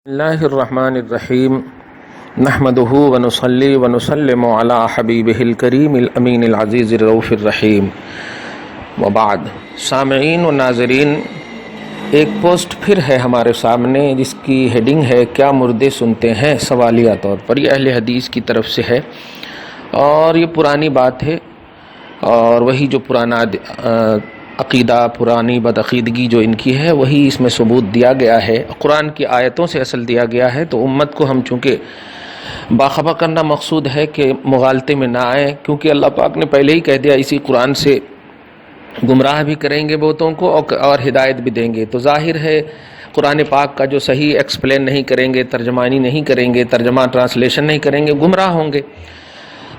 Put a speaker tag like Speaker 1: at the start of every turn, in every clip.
Speaker 1: اللہ الرحمن الرحیم نحمدہ ونصلی ونسلم علی حبیبہ الکریم الامین العزیز الرؤوف الرحیم وبعد۔ سامعین و ناظرین، ایک پوسٹ پھر ہے ہمارے سامنے جس کی ہیڈنگ ہے کیا مردے سنتے ہیں؟ سوالیہ طور پر یہ اہل حدیث کی طرف سے ہے اور یہ پرانی بات ہے اور وہی جو پرانا عقیدہ، پرانی بدعقیدگی جو ان کی ہے وہی اس میں ثبوت دیا گیا ہے، قرآن کی آیتوں سے اصل دیا گیا ہے۔ تو امت کو ہم چونکہ باخبر کرنا مقصود ہے کہ مغالطے میں نہ آئیں، کیونکہ اللہ پاک نے پہلے ہی کہہ دیا اسی قرآن سے گمراہ بھی کریں گے بہتوں کو اور ہدایت بھی دیں گے۔ تو ظاہر ہے قرآن پاک کا جو صحیح ایکسپلین نہیں کریں گے، ترجمانی نہیں کریں گے، ترجمہ ٹرانسلیشن نہیں کریں گے، گمراہ ہوں گے۔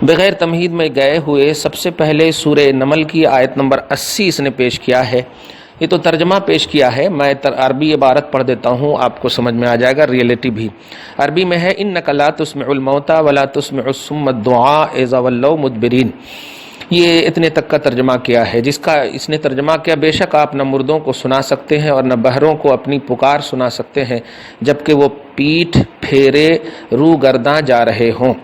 Speaker 1: بغیر تمہید میں گئے ہوئے سب سے پہلے سورہ نمل کی آیت نمبر 80 اس نے پیش کیا ہے۔ یہ تو ترجمہ پیش کیا ہے، میں عربی عبارت پڑھ دیتا ہوں، آپ کو سمجھ میں آ جائے گا، ریئلٹی بھی عربی میں ہے۔ انک لا تسمع الموتى ولا تسمع الصم الدعاء اذا ولوا مدبرین۔ یہ اتنے تک کا ترجمہ کیا ہے، جس کا اس نے ترجمہ کیا، بے شک آپ نہ مردوں کو سنا سکتے ہیں اور نہ بہروں کو اپنی پکار سنا سکتے ہیں جبکہ وہ پیٹھ پھیرے رو گرداں جا رہے ہوں۔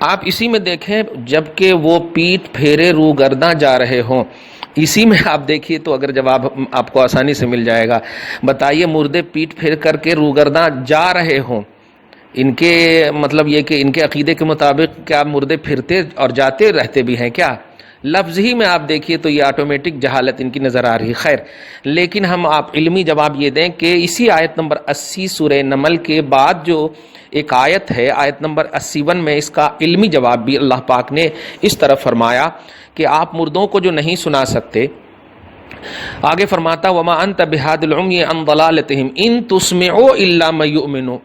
Speaker 1: آپ اسی میں دیکھیں، جبکہ وہ پیٹھ پھیرے رو گرداں جا رہے ہوں، اسی میں آپ دیکھیے تو اگر جواب آپ کو آسانی سے مل جائے گا۔ بتائیے مردے پیٹھ پھیر کر کے رو گرداں جا رہے ہوں، ان کے مطلب یہ کہ ان کے عقیدے کے مطابق کیا مردے پھرتے اور جاتے رہتے بھی ہیں کیا؟ لفظ ہی میں آپ دیکھیے تو یہ آٹومیٹک جہالت ان کی نظر آ رہی۔ خیر، لیکن ہم آپ علمی جواب یہ دیں کہ اسی آیت نمبر 80 سورہ نمل کے بعد جو ایک آیت ہے، آیت نمبر 81 میں اس کا علمی جواب بھی اللہ پاک نے اس طرح فرمایا کہ آپ مردوں کو جو نہیں سنا سکتے، آگے فرماتا وَمَا أَنْتَ بِهَادِ الْعُمْيِ عَنْ ضَلَالَتِهِمْ إِن تُسْمِعُ إِلَّا مَن يُؤْمِنُ۔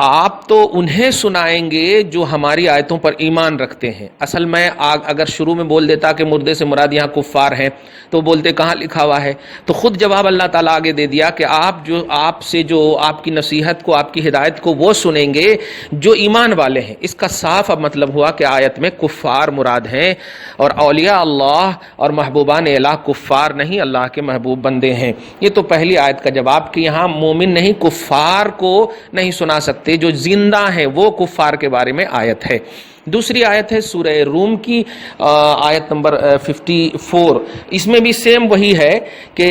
Speaker 1: آپ تو انہیں سنائیں گے جو ہماری آیتوں پر ایمان رکھتے ہیں۔ اصل میں اگر شروع میں بول دیتا کہ مردے سے مراد یہاں کفار ہیں تو بولتے کہاں لکھا ہوا ہے، تو خود جواب اللہ تعالیٰ آگے دے دیا کہ آپ سے جو آپ کی نصیحت کو، آپ کی ہدایت کو وہ سنیں گے جو ایمان والے ہیں۔ اس کا صاف اب مطلب ہوا کہ آیت میں کفار مراد ہیں اور اولیاء اللہ اور محبوبان الہ کفار نہیں، اللہ کے محبوب بندے ہیں۔ یہ تو پہلی آیت کا جواب کہ یہاں مومن نہیں، کفار کو نہیں سنا سکتے، جو زندہ ہیں وہ کفار کے بارے میں آیت ہے۔ دوسری آیت ہے سورہ روم کی آیت نمبر 54، اس میں بھی سیم وہی ہے کہ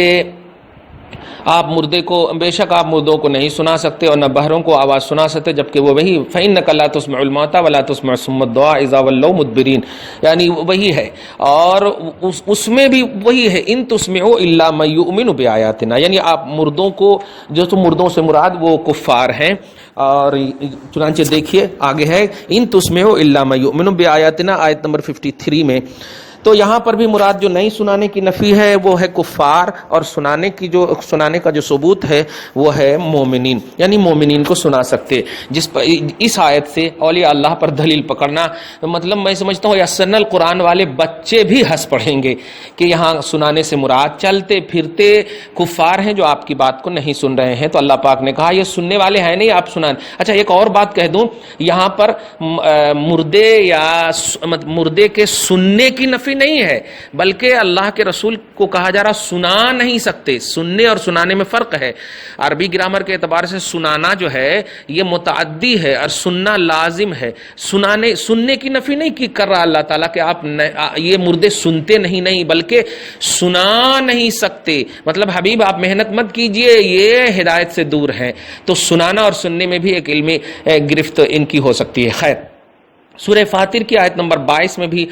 Speaker 1: آپ مردے کو، بے شک آپ مردوں کو نہیں سنا سکتے اور نہ بہروں کو آواز سنا سکتے جبکہ وہ وہی فَإِنَّكَ لَا تُسْمِعُ الْمَوْتَى وَلَا تُسْمِعُ الصُّمَّ الدُّعَاءَ إِذَا وَلَّوْا مُدْبِرِينَ، یعنی وہی ہے۔ اور اس میں بھی وہی ہے إِن تُسْمِعُ إِلَّا مَن يُؤْمِنُ بِآيَاتِنَا، یعنی آپ مردوں کو، جو تو مردوں سے مراد وہ کفار ہیں۔ اور چنانچہ دیکھیے آگے ہے إِن تُسْمِعُ إِلَّا مَن يُؤْمِنُ بِآيَاتِنَا، آیت نمبر 53 میں۔ تو یہاں پر بھی مراد جو نہیں سنانے کی نفی ہے وہ ہے کفار، اور سنانے کا جو ثبوت ہے وہ ہے مومنین، یعنی مومنین کو سنا سکتے۔ جس پر اس آیت سے اولیاء اللہ پر دلیل پکڑنا، مطلب میں سمجھتا ہوں یسرنا القرآن والے بچے بھی ہنس پڑیں گے کہ یہاں سنانے سے مراد چلتے پھرتے کفار ہیں جو آپ کی بات کو نہیں سن رہے ہیں۔ تو اللہ پاک نے کہا یہ سننے والے ہیں نہیں، آپ سنائیں۔ اچھا ایک اور بات کہہ دوں، یہاں پر مردے یا مردے کے سننے کی نفی نہیں ہے، بلکہ اللہ کے رسول کو کہا جا رہا سنا نہیں سکتے۔ سننے اور سنانے میں فرق ہے۔ عربی گرامر کے اعتبار سے سنانا جو ہے یہ متعدی ہے اور سننا لازم ہے۔ سننے کی نفی نہیں کر رہا اللہ تعالیٰ کہ آپ یہ مردے سنتے نہیں، بلکہ سنا نہیں سکتے، مطلب حبیب آپ محنت مت کیجئے، یہ ہدایت سے دور ہیں۔ تو سنانا اور سننے میں بھی ایک علمی گرفت ان کی ہو سکتی ہے۔ خیر، سورہ فاطر کی آیت نمبر 22 میں بھی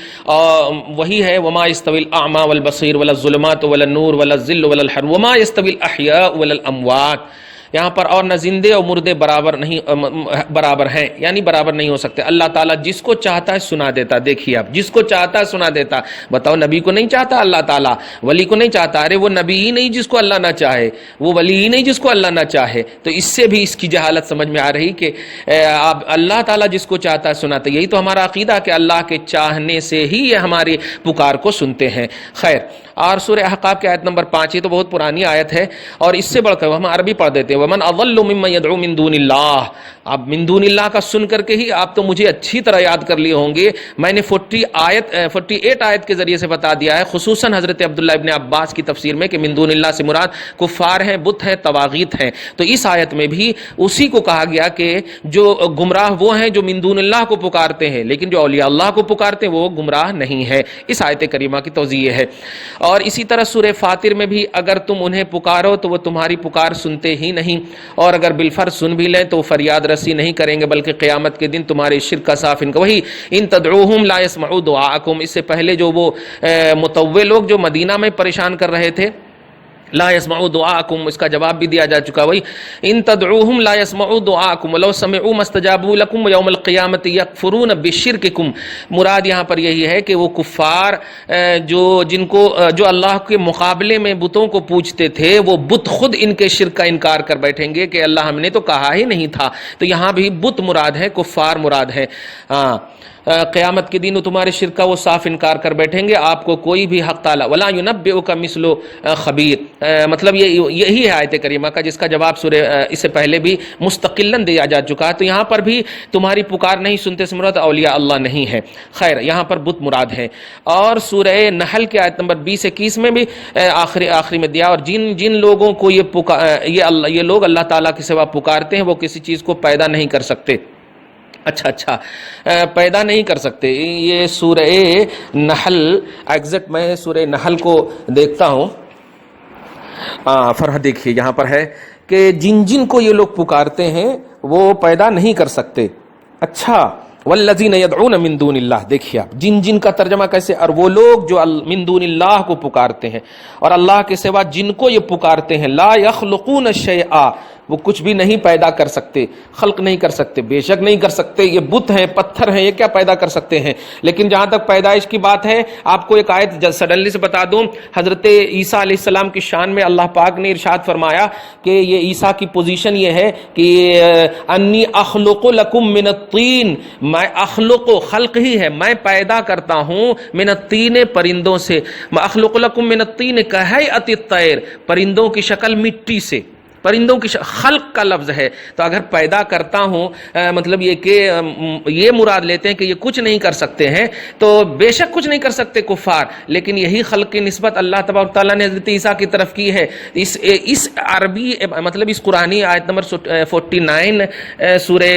Speaker 1: وہی ہے وما يستوي الاعمى والبصير ولا الظلمات ولا النور ولا الظل ولا الحر وما يستوي الاحياء ولا الاموات۔ یہاں پر اور نہ زندے اور مردے برابر ہیں، یعنی برابر نہیں ہو سکتے۔ اللہ تعالیٰ جس کو چاہتا ہے سنا دیتا۔ دیکھیے آپ، جس کو چاہتا ہے سنا دیتا۔ بتاؤ نبی کو نہیں چاہتا اللہ تعالیٰ، ولی کو نہیں چاہتا؟ ارے وہ نبی ہی نہیں جس کو اللہ نہ چاہے، وہ ولی ہی نہیں جس کو اللہ نہ چاہے۔ تو اس سے بھی اس کی جہالت سمجھ میں آ رہی کہ اللہ تعالیٰ جس کو چاہتا ہے سناتا۔ یہی تو ہمارا عقیدہ کہ اللہ کے چاہنے سے ہی یہ ہماری پکار کو سنتے ہیں۔ خیر، اور سورہ احقاف کی آیت نمبر 5، یہ تو بہت پرانی آیت ہے اور اس سے بڑھ کر ہم عربی پڑھ دیتے ہیں ومن اضل ممن يدعو من دون اللہ. اب من دون اللہ کا سن کر کے ہی آپ تو مجھے اچھی طرح یاد کر لیے ہوں گے. میں نے 48 آیت کے ذریعے سے بتا دیا ہے، خصوصاً حضرت عبداللہ ابن عباس کی تفسیر میں، کہ من دون اللہ سے مراد کفار ہیں، بت ہیں، طواغیت ہیں. تو اس آیت میں بھی اسی کو کہا گیا کہ جو گمراہ وہ ہیں جو من دون اللہ کو پکارتے ہیں، لیکن جو اولیاء اللہ کو پکارتے ہیں وہ گمراہ نہیں ہے. اس آیت کریمہ کی توضیح ہے. اور اسی طرح سورہ فاطر میں بھی اگر تم انہیں پکارو تو وہ تمہاری پکار سنتے ہی نہیں، اور اگر بالفرض سن بھی لیں تو وہ فریاد رسی نہیں کریں گے، بلکہ قیامت کے دن تمہارے شرک کا صاف انکار. وہی ان تدعوہم لا يسمعوا دعاءکم، اس سے پہلے جو وہ متوّع لوگ جو مدینہ میں پریشان کر رہے تھے، لا يسمعوا دعاءکم، اس کا جواب بھی دیا جا چکا. وہی ان تدعوہم لا يسمعوا دعاءکم ولو سمعوا ما استجابوا لکم یوم القیامۃ یکفرون بشرککم. مراد یہاں پر یہی ہے کہ وہ کفار جو اللہ کے مقابلے میں بتوں کو پوجتے تھے، وہ بت خود ان کے شرک کا انکار کر بیٹھیں گے کہ اللہ ہم نے تو کہا ہی نہیں تھا. تو یہاں بھی بت مراد ہے، کفار مراد ہے. قیامت کے دن تمہارے شرک کا وہ صاف انکار کر بیٹھیں گے، آپ کو کوئی بھی حق تعالی ولا ينبئک مثل خبیر. مطلب یہی ہے آیت کریمہ کا، جس کا جواب سورہ اس سے پہلے بھی مستقلاً دیا جا چکا ہے. تو یہاں پر بھی تمہاری پکار نہیں سنتے سے مراد اولیاء اللہ نہیں ہے. خیر، یہاں پر بت مراد ہے. اور سورہ نحل کے آیت نمبر 20-21 میں بھی آخری میں دیا، اور جن لوگوں کو یہ لوگ اللہ تعالیٰ کے سوا پکارتے ہیں وہ کسی چیز کو پیدا نہیں کر سکتے. اچھا پیدا نہیں کر سکتے. یہ سورہ نحل، ایگزیکٹ میں سورہ نحل کو دیکھتا ہوں. فرح دیکھیے یہاں پر ہے کہ جن کو یہ لوگ پکارتے ہیں وہ پیدا نہیں کر سکتے. اچھا، والذین یدعون من دون اللہ. دیکھیے آپ جن کا ترجمہ کیسے، اور وہ لوگ جو من دون اللہ کو پکارتے ہیں اور اللہ کے سوا جن کو یہ پکارتے ہیں، لا یخلقون شیئا، وہ کچھ بھی نہیں پیدا کر سکتے، خلق نہیں کر سکتے. بے شک نہیں کر سکتے، یہ بت ہیں، پتھر ہیں، یہ کیا پیدا کر سکتے ہیں. لیکن جہاں تک پیدائش کی بات ہے، آپ کو ایک آیت سڈنلی سے بتا دوں. حضرت عیسیٰ علیہ السلام کی شان میں اللہ پاک نے ارشاد فرمایا کہ یہ عیسیٰ کی پوزیشن یہ ہے کہ انی اخلق لکم من الطین، میں خلق ہی ہے، میں پیدا کرتا ہوں من الطین، پرندوں سے. میں اخلق لکم من الطین کہیئۃ الطیر، پرندوں کی شکل مٹی سے. پرندوں کی خلق کا لفظ ہے. تو اگر پیدا کرتا ہوں مطلب یہ کہ یہ مراد لیتے ہیں کہ یہ کچھ نہیں کر سکتے ہیں، تو بے شک کچھ نہیں کر سکتے کفار، لیکن یہی خلق کی نسبت اللہ تبارک تعالیٰ نے حضرت عیسیٰ کی طرف کی ہے. اس عربی مطلب اس قرآنی آیت نمبر 49 سورہ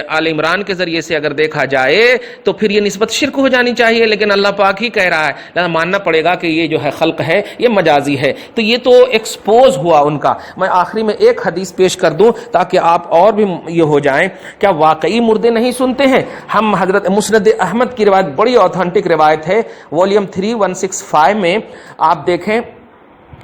Speaker 1: آل عمران کے ذریعے سے اگر دیکھا جائے تو پھر یہ نسبت شرک ہو جانی چاہیے، لیکن اللہ پاک ہی کہہ رہا ہے، لہذا ماننا پڑے گا کہ یہ جو ہے خلق ہے، یہ مجازی ہے. تو یہ تو ایکسپوز ہوا ان کا. میں آخری میں ایک حدیث پیش کر دوں تاکہ آپ اور بھی یہ ہو جائیں. کیا واقعی مردے نہیں سنتے ہیں؟ ہم حضرت مسند احمد کی روایت، بڑی اوتھینٹک روایت ہے، والیوم 3 165 میں آپ دیکھیں،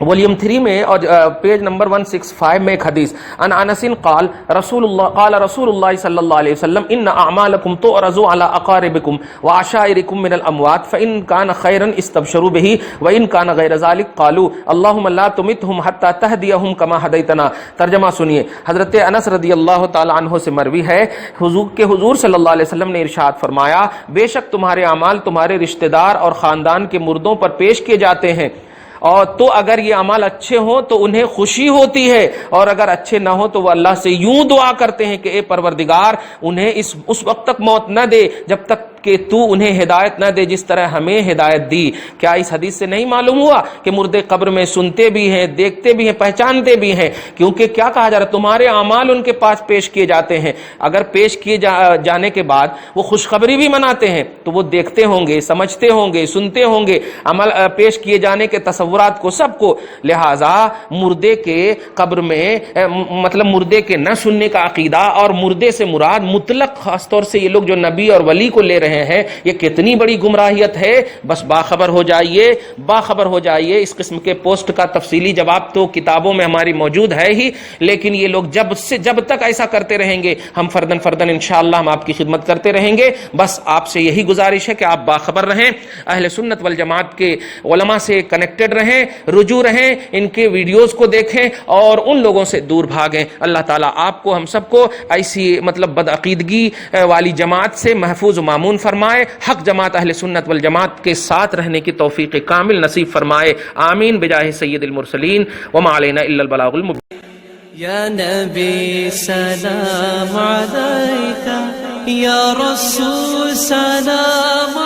Speaker 1: والیوم 3 میں اور پیج نمبر 165 میں ایک حدیث، ان انس قال رسول اللہ صلی اللہ علیہ وسلم ان اعمالکم تعرض علی اقاربکم وعشائرکم من الاموات فان کان خیرا استبشروا به وان کان غیر ذلک قالوا اللهم لا تمتهم حتى تهديهم كما هديتنا. ترجمہ سنیے. حضرت انس رضی اللہ تعالی عنہ سے مروی ہے حضور صلی اللہ علیہ وسلم نے ارشاد فرمایا، بے شک تمہارے اعمال تمہارے رشتہ دار اور خاندان کے مردوں پر پیش کیے جاتے ہیں، اور تو اگر یہ عمل اچھے ہوں تو انہیں خوشی ہوتی ہے، اور اگر اچھے نہ ہوں تو وہ اللہ سے یوں دعا کرتے ہیں کہ اے پروردگار انہیں اس وقت تک موت نہ دے جب تک کہ تو انہیں ہدایت نہ دے جس طرح ہمیں ہدایت دی. کیا اس حدیث سے نہیں معلوم ہوا کہ مردے قبر میں سنتے بھی ہیں، دیکھتے بھی ہیں، پہچانتے بھی ہیں؟ کیونکہ کیا کہا جا رہا ہے، تمہارے اعمال ان کے پاس پیش کیے جاتے ہیں. اگر پیش کیے جانے کے بعد وہ خوشخبری بھی مناتے ہیں تو وہ دیکھتے ہوں گے، سمجھتے ہوں گے، سنتے ہوں گے عمل پیش کیے جانے کے تصورات کو، سب کو. لہٰذا مردے کے قبر میں مطلب مردے کے نہ سننے کا عقیدہ، اور مردے سے مراد مطلق خاص طور سے یہ لوگ جو نبی اور ولی کو لے رہے ہیں، یہ کتنی بڑی گمراہیت ہے. بس باخبر ہو جائیے. اس قسم کے پوسٹ کا تفصیلی جواب تو کتابوں میں ہماری موجود ہے ہی، لیکن یہ لوگ جب تک ایسا کرتے رہیں گے، ہم فردن انشاءاللہ ہم آپ کی خدمت کرتے رہیں گے. بس آپ سے یہی گزارش ہے کہ آپ باخبر رہیں، اہل سنت والجماعت کے علماء سے کنیکٹڈ رہیں، رجوع رہیں، ان کے ویڈیوز کو دیکھیں اور ان لوگوں سے دور بھاگیں. اللہ تعالیٰ آپ کو، ہم سب کو ایسی مطلب بدعقیدگی والی جماعت سے محفوظ و مامون فرمائے، حق جماعت اہل سنت والجماعت کے ساتھ رہنے کی توفیق کامل نصیب فرمائے. آمین بجاہ سید المرسلین وما علینا الا البلاغ المبین.
Speaker 2: یا نبی سلام علیکہ، یا رسول سلام